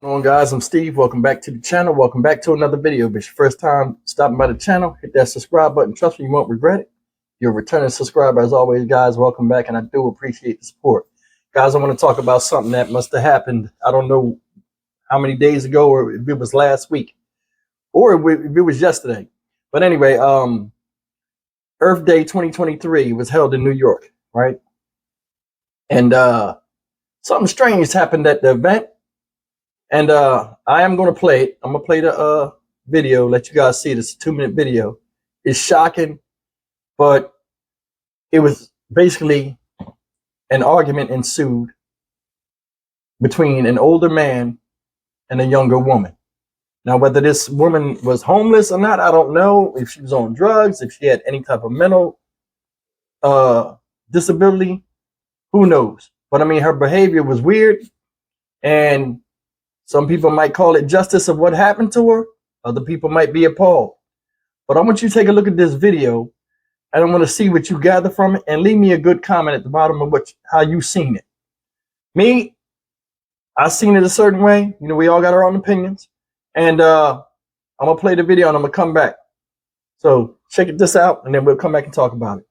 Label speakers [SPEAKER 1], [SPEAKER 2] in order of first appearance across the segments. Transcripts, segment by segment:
[SPEAKER 1] Hello guys, I'm Steve. Welcome back to the channel. Welcome back to another video. If it's your first time stopping by the channel, hit that subscribe button. Trust me, you won't regret it. You're a returning subscriber as always, guys. Welcome back, and I do appreciate the support. Guys, I want to talk about something that must have happened. I don't know how many days ago, or if it was last week, or if it was yesterday. But anyway, Earth Day 2023 was held in New York, right? And something strange happened at the event. And I am going to play it. I'm going to play the video, let you guys see it. It's a 2-minute video. It's shocking, but it was basically an argument ensued between an older man and a younger woman. Now, whether this woman was homeless or not, I don't know. If she was on drugs, if she had any type of mental disability, who knows? But I mean, her behavior was weird, and some people might call it justice of what happened to her. Other people might be appalled. But I want you to take a look at this video, and I want to see what you gather from it, and leave me a good comment at the bottom of how you seen it. Me, I seen it a certain way. You know, we all got our own opinions. And I'm going to play the video, and I'm going to come back. So check this out, and then we'll come back and talk about it.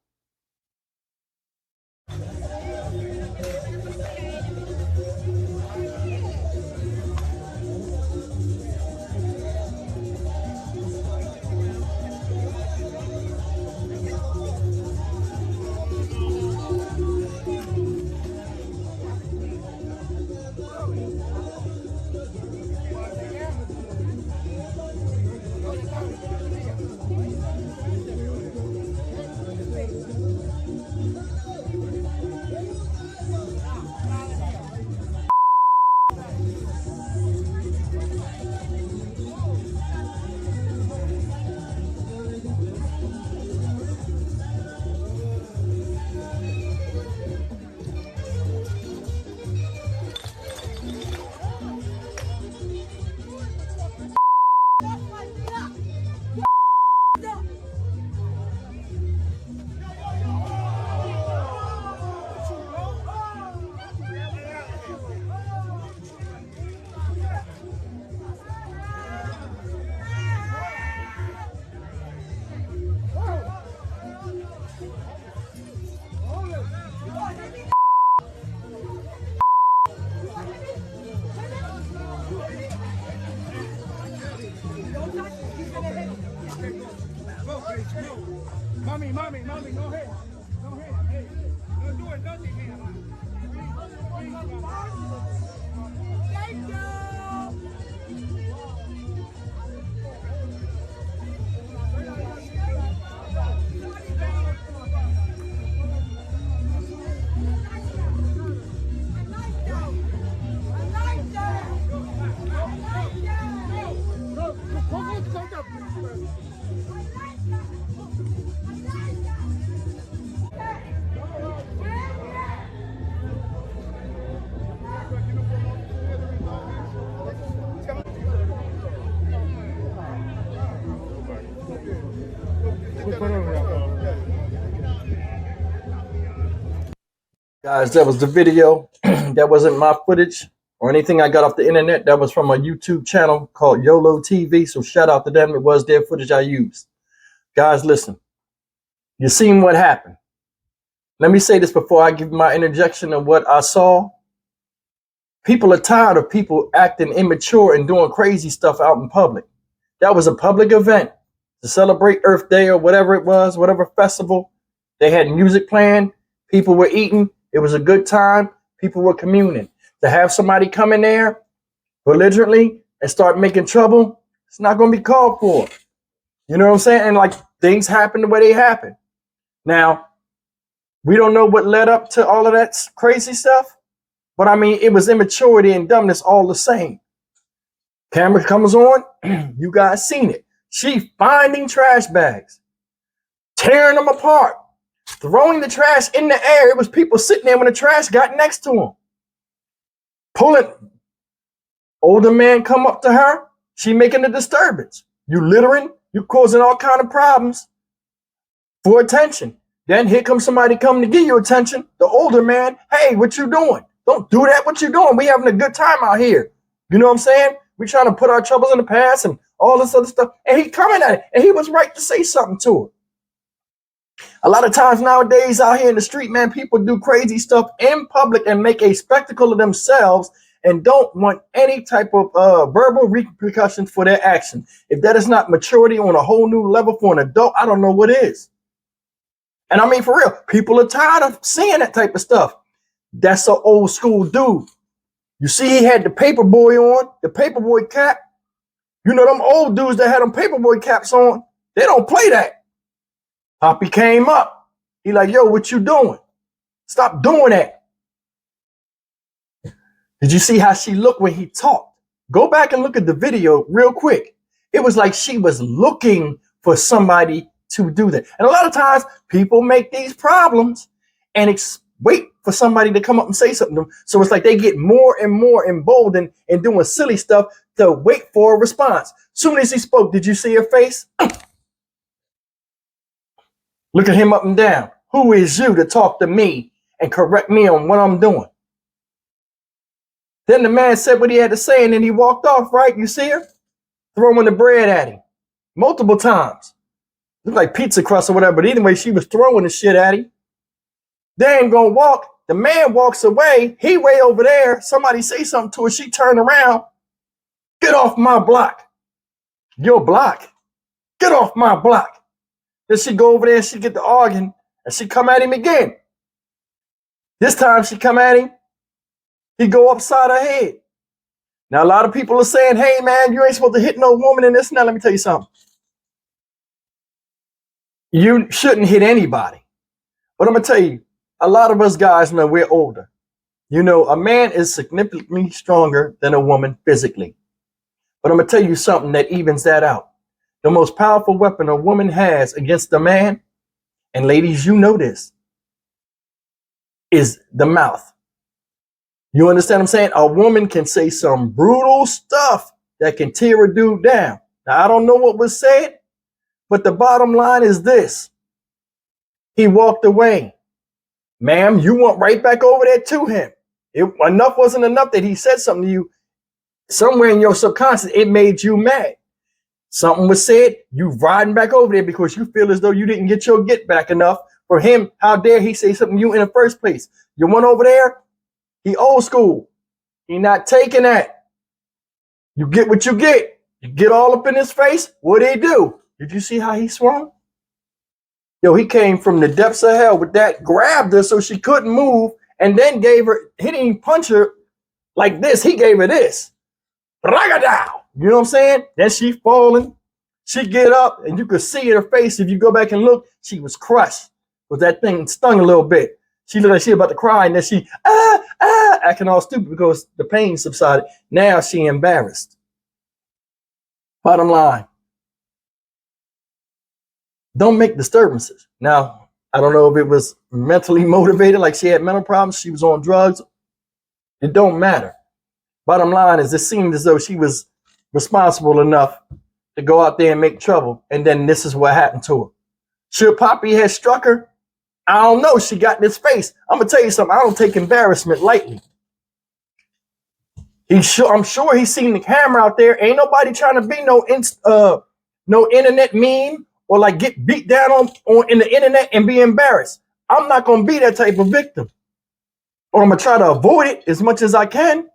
[SPEAKER 2] Mommy, no hit. No hit. Hey, don't do it, nothing here. Thank you.
[SPEAKER 1] Guys, that was the video. That wasn't my footage or anything I got off the internet. That was from a YouTube channel called YOLO TV. So shout out to them. It was their footage I used. Guys, listen. You seen what happened. Let me say this before I give my interjection of what I saw. People are tired of people acting immature and doing crazy stuff out in public. That was a public event to celebrate Earth Day or whatever it was, whatever festival. They had music playing. People were eating. It was a good time. People were communing. To have somebody come in there belligerently and start making trouble, it's not going to be called for. You know what I'm saying? And like, things happen the way they happen. Now, we don't know what led up to all of that crazy stuff, but I mean, it was immaturity and dumbness all the same. Camera comes on, you guys seen it. She finding trash bags, tearing them apart, throwing the trash in the air. It was people sitting there when the trash got next to them. Pulling. Older man come up to her. She making a disturbance. You littering. You causing all kind of problems for attention. Then here comes somebody coming to give you attention. The older man. Hey, what you doing? Don't do that. What you doing? We having a good time out here. You know what I'm saying? We trying to put our troubles in the past and all this other stuff. And he coming at it. And he was right to say something to her. A lot of times nowadays out here in the street, man, people do crazy stuff in public and make a spectacle of themselves and don't want any type of verbal repercussions for their action. If that is not maturity on a whole new level for an adult, I don't know what is. And I mean, for real, people are tired of seeing that type of stuff. That's an old school dude. You see, he had the paperboy on, the paperboy cap. You know, them old dudes that had them paperboy caps on, they don't play that. Papi came up. He like, yo, what you doing? Stop doing that. Did you see how she looked when he talked? Go back and look at the video real quick. It was like she was looking for somebody to do that. And a lot of times people make these problems and wait for somebody to come up and say something to them. So it's like they get more and more emboldened and doing silly stuff to wait for a response. Soon as he spoke, did you see her face? Look at him up and down. Who is you to talk to me and correct me on what I'm doing? Then the man said what he had to say and then he walked off, right? You see her? Throwing the bread at him multiple times. Looked like pizza crust or whatever, but anyway, she was throwing the shit at him. They ain't gonna walk. The man walks away. He way over there. Somebody say something to her. She turned around. Get off my block. Your block. Get off my block. Then she go over there and she get the arguing and she come at him again. This time she come at him. He go upside her head. Now a lot of people are saying, hey man, you ain't supposed to hit no woman in this. Now let me tell you something. You shouldn't hit anybody. But I'm gonna tell you, a lot of us guys know we're older. You know, a man is significantly stronger than a woman physically. But I'm gonna tell you something that evens that out. The most powerful weapon a woman has against a man, and ladies, you know this, is the mouth. You understand what I'm saying? A woman can say some brutal stuff that can tear a dude down. Now, I don't know what was said, but the bottom line is this. He walked away. Ma'am, you went right back over there to him. Enough wasn't enough that he said something to you. Somewhere in your subconscious, it made you mad. Something was said, you riding back over there because you feel as though you didn't get your get back enough for him. How dare he say something to you in the first place? You went over there, he old school. He not taking that. You get what you get. You get all up in his face. What'd he do? Did you see how he swung? Yo, he came from the depths of hell with that, grabbed her so she couldn't move, and then gave her, he didn't even punch her like this. He gave her this. Ragadow. You know what I'm saying? Then she falling. She get up, and you could see in her face, if you go back and look, she was crushed. But that thing stung a little bit. She looked like she about to cry, and then she, acting all stupid because the pain subsided. Now she embarrassed. Bottom line. Don't make disturbances. Now, I don't know if it was mentally motivated, like she had mental problems, she was on drugs. It don't matter. Bottom line is, it seemed as though she was responsible enough to go out there and make trouble, and then this is what happened to her. Should Papi have struck her? I don't know. She got this face. I'm gonna tell you something. I don't take embarrassment lightly. I'm sure he's seen the camera out there. Ain't nobody trying to be no internet meme or like get beat down on in the internet and be embarrassed. I'm not gonna be that type of victim, or I'm gonna try to avoid it as much as I can.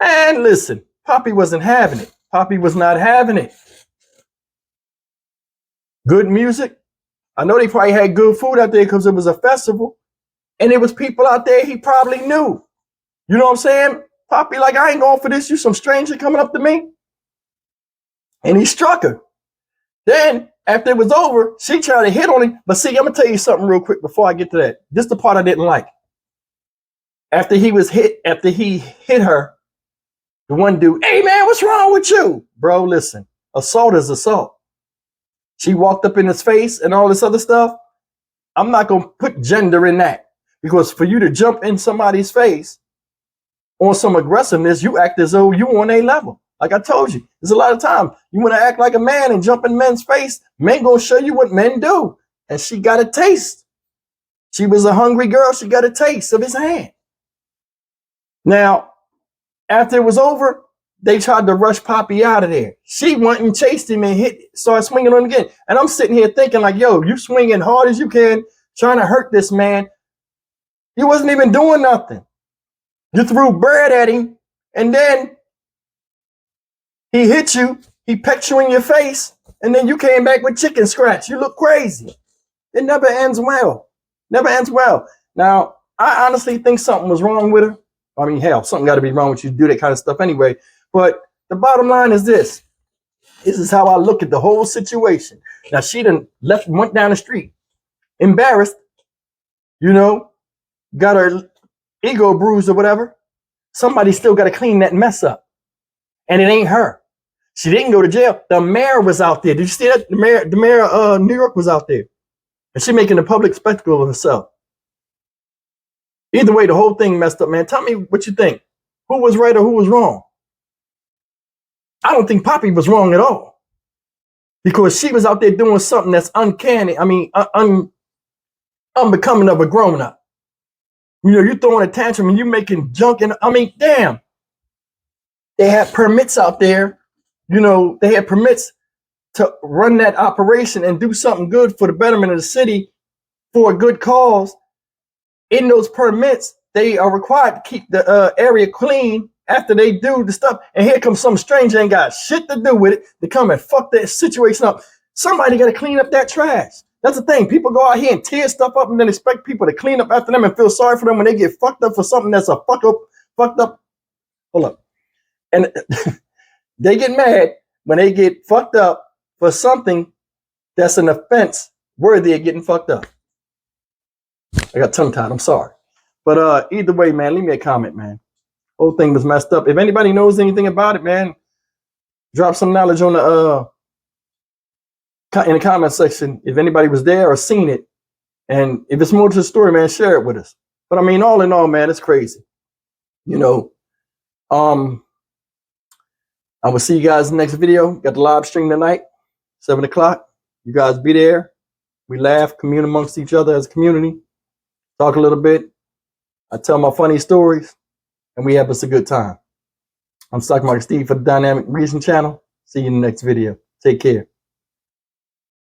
[SPEAKER 1] And listen, Papi wasn't having it. Papi was not having it. Good music. I know they probably had good food out there because it was a festival. And there was people out there he probably knew. You know what I'm saying? Papi like, I ain't going for this. You some stranger coming up to me. And he struck her. Then, after it was over, she tried to hit on him. But see, I'm going to tell you something real quick before I get to that. This is the part I didn't like. After he hit her, the one dude, hey man, what's wrong with you? Bro, listen, assault is assault. She walked up in his face and all this other stuff. I'm not going to put gender in that, because for you to jump in somebody's face on some aggressiveness, you act as though you on a level. Like I told you, there's a lot of time you want to act like a man and jump in men's face. Men going to show you what men do. And she got a taste. She was a hungry girl. She got a taste of his hand. Now, After it was over, they tried to rush Papi out of there. She went and chased him and started swinging on him again. And I'm sitting here thinking like, yo, you swinging hard as you can, trying to hurt this man. You wasn't even doing nothing. You threw bread at him, and then he hit you. He pecked you in your face, and then you came back with chicken scratch. You look crazy. It never ends well. Never ends well. Now, I honestly think something was wrong with her. I mean, hell, something got to be wrong with you to do that kind of stuff anyway. But the bottom line is this. This is how I look at the whole situation. Now, she done went down the street, embarrassed, you know, got her ego bruised or whatever. Somebody still got to clean that mess up. And it ain't her. She didn't go to jail. The mayor was out there. Did you see that? The mayor of New York was out there. And she making a public spectacle of herself. Either way, the whole thing messed up, man. Tell me what you think. Who was right or who was wrong? I don't think Papi was wrong at all. Because she was out there doing something that's uncanny. I mean, unbecoming of a grown-up. You know, you're throwing a tantrum and you're making junk. And I mean, damn. They had permits out there. You know, they had permits to run that operation and do something good for the betterment of the city for a good cause. In those permits, they are required to keep the area clean after they do the stuff. And here comes some stranger ain't got shit to do with it to come and fuck that situation up. Somebody got to clean up that trash. That's the thing. People go out here and tear stuff up and then expect people to clean up after them and feel sorry for them when they get fucked up for something that's a fucked up. Hold up. And they get mad when they get fucked up for something that's an offense worthy of getting fucked up. I got tongue tied. I'm sorry. But either way, man, leave me a comment, man. Whole thing was messed up. If anybody knows anything about it, man, drop some knowledge on the in the comment section. If anybody was there or seen it, and if it's more to the story, man, share it with us. But I mean, all in all, man, it's crazy. You know, I will see you guys in the next video. Got the live stream tonight, 7 o'clock. You guys be there. We laugh, commune amongst each other as a community. Talk a little bit. I tell my funny stories, and we have us a good time. I'm Stock Market Steve for the Dynamic Reason channel. See you in the next video. Take care.